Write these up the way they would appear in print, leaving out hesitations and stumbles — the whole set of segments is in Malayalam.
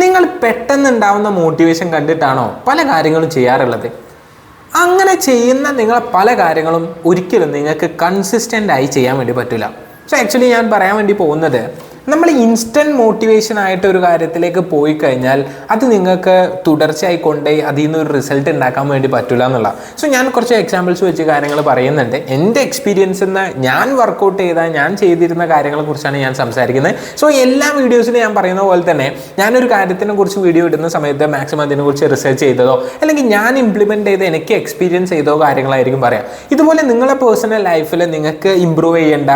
നിങ്ങൾ പെട്ടെന്നുണ്ടാവുന്ന മോട്ടിവേഷൻ കണ്ടിട്ടാണോ പല കാര്യങ്ങളും ചെയ്യാറുള്ളത്? അങ്ങനെ ചെയ്യുന്ന നിങ്ങളെ പല കാര്യങ്ങളും ഒരിക്കലും നിങ്ങൾക്ക് കൺസിസ്റ്റൻ്റ് ആയി ചെയ്യാൻ വേണ്ടി പറ്റില്ല. സോ ആക്ച്വലി ഞാൻ പറയാൻ വേണ്ടി പോകുന്നത്, നമ്മൾ ഇൻസ്റ്റൻറ്റ് മോട്ടിവേഷൻ ആയിട്ട് ഒരു കാര്യത്തിലേക്ക് പോയി കഴിഞ്ഞാൽ അത് നിങ്ങൾക്ക് തുടർച്ചയായി കൊണ്ടേ അതിൽ നിന്നൊരു റിസൾട്ട് ഉണ്ടാക്കാൻ വേണ്ടി പറ്റില്ല എന്നുള്ള. സോ ഞാൻ കുറച്ച് എക്സാമ്പിൾസ് വെച്ച് കാര്യങ്ങൾ പറയുന്നുണ്ട്. എൻ്റെ എക്സ്പീരിയൻസിൽ നിന്ന് ഞാൻ വർക്കൗട്ട് ചെയ്ത ഞാൻ ചെയ്തിരുന്ന കാര്യങ്ങളെ കുറിച്ചാണ് ഞാൻ സംസാരിക്കുന്നത്. സോ എല്ലാ വീഡിയോസിലും ഞാൻ പറയുന്ന പോലെ തന്നെ ഞാനൊരു കാര്യത്തിനെ കുറിച്ച് വീഡിയോ ഇടുന്ന സമയത്ത് മാക്സിമം അതിനെക്കുറിച്ച് റിസർച്ച് ചെയ്തതോ അല്ലെങ്കിൽ ഞാൻ ഇംപ്ലിമെൻറ്റ് ചെയ്ത് എനിക്ക് എക്സ്പീരിയൻസ് ചെയ്തോ കാര്യങ്ങളായിരിക്കും പറയാം. ഇതുപോലെ നിങ്ങളെ പേഴ്സണൽ ലൈഫിൽ നിങ്ങൾക്ക് ഇമ്പ്രൂവ് ചെയ്യേണ്ട,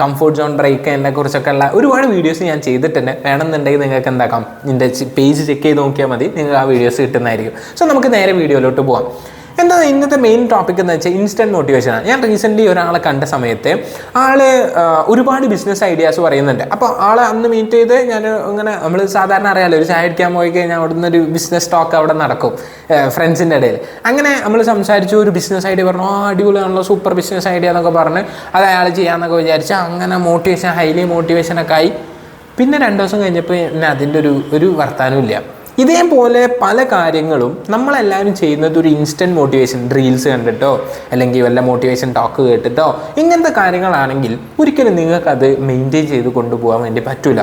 കംഫർട്ട് സോൺ ബ്രേക്ക് ചെയ്യുന്നതിനെ കുറിച്ചൊക്കെ ഉള്ള ഒരുപാട് വീഡിയോസ് ഞാൻ ചെയ്തിട്ടുണ്ട്. വേണമെന്നുണ്ടെങ്കിൽ നിങ്ങൾക്ക് എന്താക്കാം, എൻ്റെ പേജ് ചെക്ക് ചെയ്ത് നോക്കിയാൽ മതി, നിങ്ങൾക്ക് ആ വീഡിയോസ് കിട്ടുന്നതായിരിക്കും. സോ നമുക്ക് നേരെ വീഡിയോയിലോട്ട് പോകാം. എന്താ ഇന്നത്തെ മെയിൻ ടോപ്പിക് എന്ന് വെച്ചാൽ ഇൻസ്റ്റൻറ്റ് മോട്ടിവേഷനാണ്. ഞാൻ റീസെൻ്റ്ലി ഒരാളെ കണ്ട സമയത്ത് ആള് ഒരുപാട് ബിസിനസ് ഐഡിയാസ് പറയുന്നുണ്ട്. അപ്പോൾ ആളെ അന്ന് മീറ്റ് ചെയ്ത് ഞാൻ ഇങ്ങനെ, നമ്മൾ സാധാരണ അറിയാമല്ലോ, ഒരു ചായ അടിക്കാൻ പോയി കഴിഞ്ഞാൽ അവിടെ നിന്നൊരു ബിസിനസ് ടോക്ക് അവിടെ നടക്കും ഫ്രണ്ട്സിൻ്റെ ഇടയിൽ. അങ്ങനെ നമ്മൾ സംസാരിച്ചു, ഒരു ബിസിനസ് ഐഡിയ പറഞ്ഞു, അടിപൊളിയാണല്ലോ, സൂപ്പർ ബിസിനസ് ഐഡിയ എന്നൊക്കെ പറഞ്ഞ് അത് അയാൾ ചെയ്യാമെന്നൊക്കെ വിചാരിച്ച് അങ്ങനെ മോട്ടിവേഷൻ, ഹൈലി മോട്ടിവേഷനൊക്കെ ആയി. പിന്നെ 2 ദിവസം കഴിഞ്ഞപ്പോൾ പിന്നെ അതിൻ്റെ ഒരു വർത്താനവും ഇല്ല. ഇതേപോലെ പല കാര്യങ്ങളും നമ്മളെല്ലാവരും ചെയ്യുന്നത് ഒരു ഇൻസ്റ്റൻറ്റ് മോട്ടിവേഷൻ, റീൽസ് കണ്ടിട്ടോ അല്ലെങ്കിൽ വല്ല മോട്ടിവേഷൻ ടോക്ക് കേട്ടിട്ടോ ഇങ്ങനത്തെ കാര്യങ്ങളാണെങ്കിൽ ഒരിക്കലും നിങ്ങൾക്കത് മെയിൻറ്റെയിൻ ചെയ്ത് കൊണ്ടുപോകാൻ വേണ്ടി പറ്റില്ല.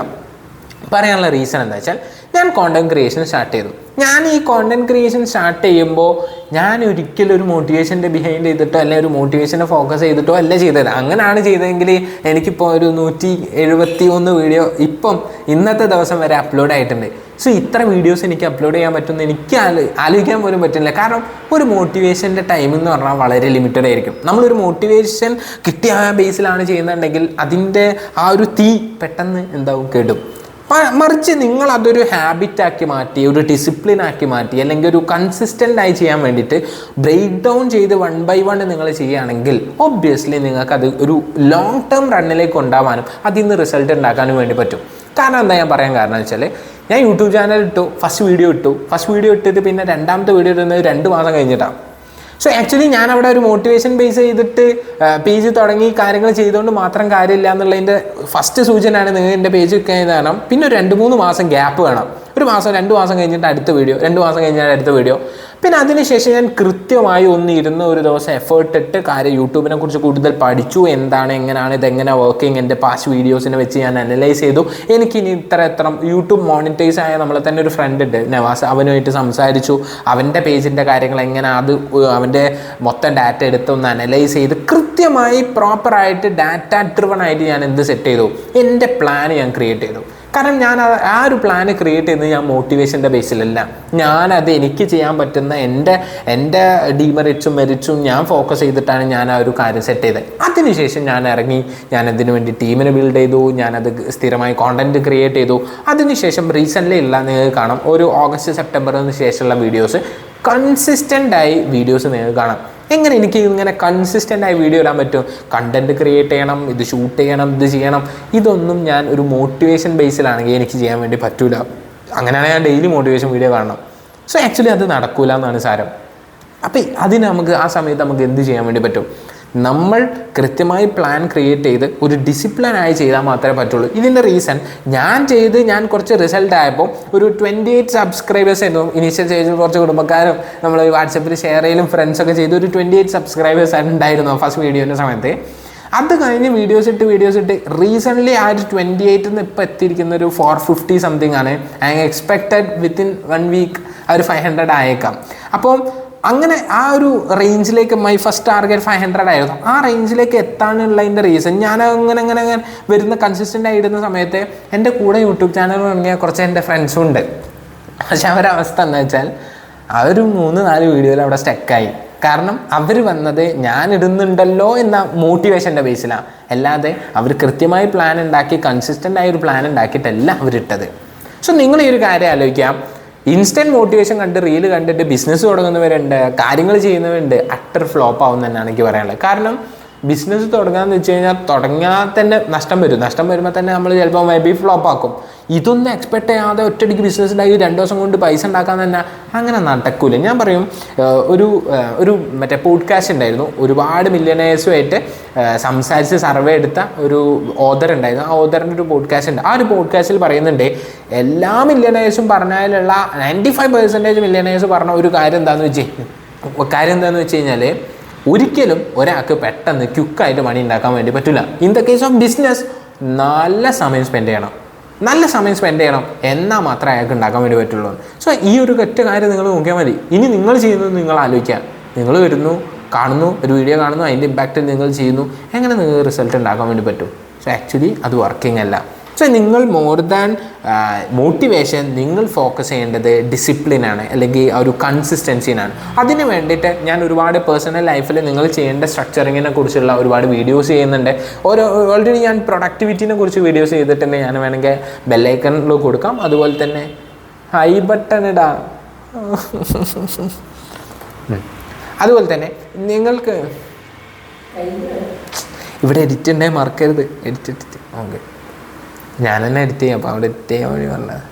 പറയാനുള്ള റീസൺ എന്താ വെച്ചാൽ, ഞാൻ കോണ്ടൻറ്റ് ക്രിയേഷൻ സ്റ്റാർട്ട് ചെയ്തു. ഞാൻ ഈ കോണ്ടൻറ്റ് ക്രിയേഷൻ സ്റ്റാർട്ട് ചെയ്യുമ്പോൾ ഞാൻ ഒരിക്കലും ഒരു മോട്ടിവേഷൻ്റെ ബിഹൈൻഡ് ചെയ്തിട്ടോ അല്ലെങ്കിൽ ഒരു മോട്ടിവേഷനെ ഫോക്കസ് ചെയ്തിട്ടോ അല്ല ചെയ്തത്. അങ്ങനെയാണ് ചെയ്തതെങ്കിൽ എനിക്കിപ്പോൾ ഒരു 171 വീഡിയോ ഇപ്പം ഇന്നത്തെ ദിവസം വരെ അപ്ലോഡ് ആയിട്ടുണ്ട്. സോ ഇത്ര വീഡിയോസ് എനിക്ക് അപ്ലോഡ് ചെയ്യാൻ പറ്റുമെന്ന് എനിക്ക് ആലോചിക്കാൻ പോലും പറ്റില്ല. കാരണം ഒരു മോട്ടിവേഷൻ്റെ ടൈം എന്ന് പറഞ്ഞാൽ വളരെ ലിമിറ്റഡ് ആയിരിക്കും. നമ്മളൊരു മോട്ടിവേഷൻ കിട്ടിയ ബേസിലാണ് ചെയ്യുന്നുണ്ടെങ്കിൽ അതിൻ്റെ ആ ഒരു തീ പെട്ടെന്ന് എന്താവും, കേടും. മറിച്ച് നിങ്ങൾ അതൊരു ഹാബിറ്റാക്കി മാറ്റി, ഒരു ഡിസിപ്ലിനാക്കി മാറ്റി, അല്ലെങ്കിൽ ഒരു കൺസിസ്റ്റൻ്റായി ചെയ്യാൻ വേണ്ടിയിട്ട് ബ്രേക്ക് ഡൗൺ ചെയ്ത് 1 by 1 നിങ്ങൾ ചെയ്യുകയാണെങ്കിൽ ഒബ്വിയസ്ലി നിങ്ങൾക്കത് ഒരു ലോങ് ടേം റണ്ണിലേക്ക് കൊണ്ടുപോകാനും അതിൽ നിന്ന് റിസൾട്ട് ഉണ്ടാക്കാനും വേണ്ടി പറ്റും. കാരണം എന്താ ഞാൻ പറയാൻ കാരണം വെച്ചാൽ, ഞാൻ യൂട്യൂബ് ചാനൽ ഇട്ടു, ഫസ്റ്റ് വീഡിയോ ഇട്ടിട്ട് പിന്നെ രണ്ടാമത്തെ വീഡിയോ ഇടുന്നത് 2 മാസം കഴിഞ്ഞിട്ടാണ്. സോ ആക്ച്വലി ഞാൻ അവിടെ ഒരു മോട്ടിവേഷൻ ബേസ് ചെയ്തിട്ട് പേജ് തുടങ്ങി കാര്യങ്ങൾ ചെയ്തുകൊണ്ട് മാത്രം കാര്യമില്ല എന്നുള്ളതിൻ്റെ ഫസ്റ്റ് സൂചനയാണ് നിങ്ങൾ എൻ്റെ പേജ് വെക്കുന്നത്. കാരണം പിന്നെ ഒരു 2-3 മാസം ഗ്യാപ്പ് വേണം. 1 മാസം 2 മാസം കഴിഞ്ഞിട്ട് അടുത്ത വീഡിയോ, 2 മാസം കഴിഞ്ഞാൽ അടുത്ത വീഡിയോ. പിന്നെ അതിനുശേഷം ഞാൻ കൃത്യമായി ഇരുന്ന് ഒരു ദിവസം എഫേർട്ട് ഇട്ട് യൂട്യൂബിനെ കുറിച്ച് കൂടുതൽ പഠിച്ചു. എന്താണ്, എങ്ങനെയാണ്, ഇതെങ്ങനെ വർക്കിംഗ്, എൻ്റെ പാസ്റ്റ് വീഡിയോസിനെ വെച്ച് ഞാൻ അനലൈസ് ചെയ്തു. എനിക്കിനി ഇത്ര യൂട്യൂബ് മോണിറ്റൈസ് ആയ നമ്മളെ തന്നെ ഒരു ഫ്രണ്ട് ഉണ്ട്, നവാസ്, അവനുമായിട്ട് സംസാരിച്ചു. അവൻ്റെ പേജിൻ്റെ കാര്യങ്ങൾ എങ്ങനെ, അത് അവൻ്റെ മൊത്തം ഡാറ്റ എടുത്ത് ഒന്ന് അനലൈസ് ചെയ്ത് കൃത്യമായി പ്രോപ്പറായിട്ട് ഡാറ്റ ഡ്രിവൺ ആയിട്ട് ഞാൻ എന്ത് സെറ്റ് ചെയ്തു, എൻ്റെ പ്ലാൻ ഞാൻ ക്രിയേറ്റ് ചെയ്തു. കാരണം ഞാൻ ആ ഒരു പ്ലാന് ക്രിയേറ്റ് ചെയ്യുന്നത് ഞാൻ മോട്ടിവേഷൻ്റെ ബേസിലല്ല. ഞാനത് എനിക്ക് ചെയ്യാൻ പറ്റുന്ന എൻ്റെ ഡീമെറിറ്റ്സും മെറിറ്റ്സും ഞാൻ ഫോക്കസ് ചെയ്തിട്ടാണ് ഞാൻ ആ ഒരു കാര്യം സെറ്റ് ചെയ്തത്. അതിനുശേഷം ഞാൻ ഇറങ്ങി, ഞാനതിന് വേണ്ടി ടീമിനെ ബിൽഡ് ചെയ്തു, ഞാനത് സ്ഥിരമായി കോണ്ടൻറ്റ് ക്രിയേറ്റ് ചെയ്തു. അതിനുശേഷം റീസെൻ്റ്ലി ഉള്ള നിങ്ങൾക്ക് കാണാം, ഒരു ഓഗസ്റ്റ് സെപ്റ്റംബറിന് ശേഷമുള്ള വീഡിയോസ്, കൺസിസ്റ്റൻ്റായി വീഡിയോസ് നിങ്ങൾക്ക് കാണാം. എങ്ങനെ എനിക്ക് ഇങ്ങനെ കൺസിസ്റ്റൻ്റായി വീഡിയോ ഇടാൻ പറ്റും? കണ്ടൻറ്റ് ക്രിയേറ്റ് ചെയ്യണം, ഇത് ഷൂട്ട് ചെയ്യണം, ഇത് ചെയ്യണം, ഇതൊന്നും ഞാൻ ഒരു മോട്ടിവേഷൻ ബേസിലാണെങ്കിൽ എനിക്ക് ചെയ്യാൻ വേണ്ടി പറ്റില്ല. അങ്ങനെയാണെങ്കിൽ ഞാൻ ഡെയിലി മോട്ടിവേഷൻ വീഡിയോ കാണണം. സോ ആക്ച്വലി അത് നടക്കില്ല എന്നാണ് സാരം. അപ്പോൾ അതിന് ആ സമയത്ത് നമുക്ക് എന്ത് ചെയ്യാൻ വേണ്ടി പറ്റും? നമ്മൾ കൃത്യമായി പ്ലാൻ ക്രിയേറ്റ് ചെയ്ത് ഒരു ഡിസിപ്ലിനായി ചെയ്താൽ മാത്രമേ പറ്റുള്ളൂ. ഇതിൻ്റെ റീസൺ, ഞാൻ കുറച്ച് റിസൾട്ട് ആയപ്പോൾ ഒരു 28 സബ്സ്ക്രൈബേഴ്സ് ആയിരുന്നു. ഇനീഷ്യൽ സ്റ്റേജിൽ കുറച്ച് കുടുംബക്കാരും നമ്മൾ വാട്സപ്പിൽ ഷെയർ ചെയ്യലും ഫ്രണ്ട്സൊക്കെ ചെയ്ത് ഒരു 28 സബ്സ്ക്രൈബേഴ്സ് ഉണ്ടായിരുന്നു ഫസ്റ്റ് വീഡിയോൻ്റെ സമയത്ത്. അത് കഴിഞ്ഞ് വീഡിയോസ് ഇട്ട് റീസെൻ്റ്ലി ആ ഒരു 28 ഇപ്പോൾ എത്തിയിരിക്കുന്ന ഒരു 450 സംതിങ് ആണ്. ഐ എക്സ്പെക്റ്റഡ് വിത്തിൻ 1 വീക്ക് ആ ഒരു 500 ആയേക്കാം. അപ്പോൾ അങ്ങനെ ആ ഒരു റേഞ്ചിലേക്ക് മൈ ഫസ്റ്റ് ടാർഗറ്റ് 500 ആയിരുന്നു. ആ റേഞ്ചിലേക്ക് എത്താനുള്ളതിൻ്റെ റീസൺ, ഞാൻ അങ്ങനെ വരുന്ന കൺസിസ്റ്റൻ്റ് ആയിടുന്ന സമയത്ത് എൻ്റെ കൂടെ യൂട്യൂബ് ചാനൽ തുടങ്ങിയ കുറച്ച് എൻ്റെ ഫ്രണ്ട്സും ഉണ്ട്. പക്ഷെ അവരവസ്ഥ എന്താ വെച്ചാൽ, ആ ഒരു 3-4 വീഡിയോയിൽ അവിടെ സ്റ്റക്കായി. കാരണം അവർ വന്നത് ഞാൻ ഇടുന്നുണ്ടല്ലോ എന്ന മോട്ടിവേഷൻ്റെ ബേസിലാണ്, അല്ലാതെ അവർ കൃത്യമായി പ്ലാൻ ഉണ്ടാക്കി കൺസിസ്റ്റൻ്റ് ആയ ഒരു പ്ലാൻ ഉണ്ടാക്കിയിട്ടല്ല അവരിട്ടത്. സോ നിങ്ങൾ ഈ ഒരു കാര്യം ആലോചിക്കാം. ഇൻസ്റ്റൻറ്റ് മോട്ടിവേഷൻ കണ്ട് റീല് കണ്ടിട്ട് ബിസിനസ് തുടങ്ങുന്നവരുണ്ട്, കാര്യങ്ങൾ ചെയ്യുന്നവരുണ്ട്, അട്ടർ ഫ്ലോപ്പ് ആവും തന്നെയാണ് എനിക്ക് പറയാനുള്ളത്. കാരണം ബിസിനസ് തുടങ്ങാമെന്ന് വെച്ച് കഴിഞ്ഞാൽ തുടങ്ങാൻ തന്നെ നഷ്ടം വരുമ്പോൾ തന്നെ നമ്മൾ ചിലപ്പോൾ മേ ബി ഫ്ലോപ്പ് ആക്കും. ഇതൊന്നും എക്സ്പെക്ട് ചെയ്യാതെ ഒറ്റയടിക്ക് ബിസിനസ് ഉണ്ടാക്കി 2 ദിവസം കൊണ്ട് പൈസ ഉണ്ടാക്കാൻ തന്നെ അങ്ങനെ നടക്കൂല. ഞാൻ പറയും, ഒരു മറ്റേ പോഡ്കാസ്റ്റ് ഉണ്ടായിരുന്നു, ഒരുപാട് മില്യനേഴ്സുമായിട്ട് സംസാരിച്ച് സർവേ എടുത്ത ഒരു ഓഥർ ഉണ്ടായിരുന്നു. ആ ഓഥറിൻ്റെ ഒരു പോഡ്കാസ്റ്റ് ഉണ്ട്. ആ ഒരു പോഡ്കാസ്റ്റിൽ പറയുന്നുണ്ട്, എല്ലാ മില്യനേഴ്സും പറഞ്ഞതിലുള്ള 95% മില്യനേഴ്സ് പറഞ്ഞ ഒരു കാര്യം എന്താണെന്ന് വെച്ച് കഴിഞ്ഞാൽ ഒരിക്കലും ഒരാൾക്ക് പെട്ടെന്ന് ക്വിക്കായിട്ട് മണി ഉണ്ടാക്കാൻ വേണ്ടി പറ്റില്ല. In the case of business നല്ല സമയം സ്പെൻഡ് ചെയ്യണം എന്നാൽ മാത്രമേ അയാൾക്ക് ഉണ്ടാക്കാൻ വേണ്ടി പറ്റുള്ളൂ. സോ ഈ ഒരു ഒറ്റ കാര്യം നിങ്ങൾ നോക്കിയാൽ മതി. ഇനി നിങ്ങൾ ചെയ്യുന്നത് നിങ്ങൾ ആലോചിക്കുക. നിങ്ങൾ വരുന്നു, കാണുന്നു, ഒരു വീഡിയോ കാണുന്നു, അതിൻ്റെ ഇമ്പാക്റ്റിൽ നിങ്ങൾ ചെയ്യുന്നു, എങ്ങനെ നിങ്ങൾക്ക് റിസൾട്ട് ഉണ്ടാക്കാൻ വേണ്ടി പറ്റും? സോ ആക്ച്വലി അത് വർക്കിംഗ് അല്ല. സോ നിങ്ങൾ മോർ ദാൻ മോട്ടിവേഷൻ നിങ്ങൾ ഫോക്കസ് ചെയ്യേണ്ടത് ഡിസിപ്ലിനാണ്, അല്ലെങ്കിൽ ആ ഒരു കൺസിസ്റ്റൻസിനാണ്. അതിന് വേണ്ടിയിട്ട് ഞാൻ ഒരുപാട് പേഴ്സണൽ ലൈഫിൽ നിങ്ങൾ ചെയ്യേണ്ട സ്ട്രക്ചറിങ്ങിനെ കുറിച്ചുള്ള ഒരുപാട് വീഡിയോസ് ചെയ്യുന്നുണ്ട്. ഓൾറെഡി ഞാൻ പ്രൊഡക്ടിവിറ്റിനെ കുറിച്ച് വീഡിയോസ് ചെയ്തിട്ടുണ്ട്. ഞാൻ വേണമെങ്കിൽ ബെല്ലൈക്കണിൽ കൊടുക്കാം, അതുപോലെ തന്നെ ഹൈ ബട്ടൺ ഇടാം. അതുപോലെ തന്നെ നിങ്ങൾക്ക് ഇവിടെ എഡിറ്റ് ഉണ്ടെങ്കിൽ മറക്കരുത്. എഡിറ്റ് ഓക്കെ, ഞാൻ തന്നെ എഡിറ്റ് ചെയ്യാം. അപ്പോൾ അവിടെ എഡിറ്റ് ചെയ്യാൻ വേണ്ടി പറഞ്ഞത്.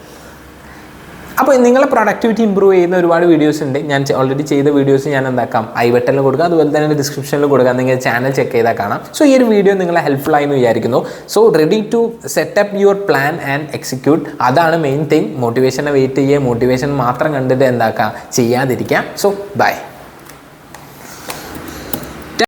അപ്പോൾ നിങ്ങളെ പ്രൊഡക്ടിവിറ്റി ഇമ്പ്രൂവ് ചെയ്യുന്ന ഒരുപാട് വീഡിയോസ് ഉണ്ട്. ഞാൻ ഓൾറെഡി ചെയ്ത വീഡിയോസ് ഞാൻ എന്താക്കാം, ഐ ബട്ടണിൽ കൊടുക്കാം, അതുപോലെ തന്നെ ഡിസ്ക്രിപ്ഷനിൽ കൊടുക്കാം. നിങ്ങൾ ചാനൽ ചെക്ക് ചെയ്താൽ കാണാം. സോ ഈ ഒരു വീഡിയോ നിങ്ങളെ ഹെൽപ്ഫുൾ ആയി എന്ന് വിചാരിക്കുന്നു. So ready to set up your plan and execute. അതാണ് മെയിൻ തിങ്. മോട്ടിവേഷനെ വെയിറ്റ് ചെയ്യുക, മോട്ടിവേഷൻ മാത്രം കണ്ടിട്ട് എന്താക്കാം, ചെയ്യാതിരിക്കാം. So by.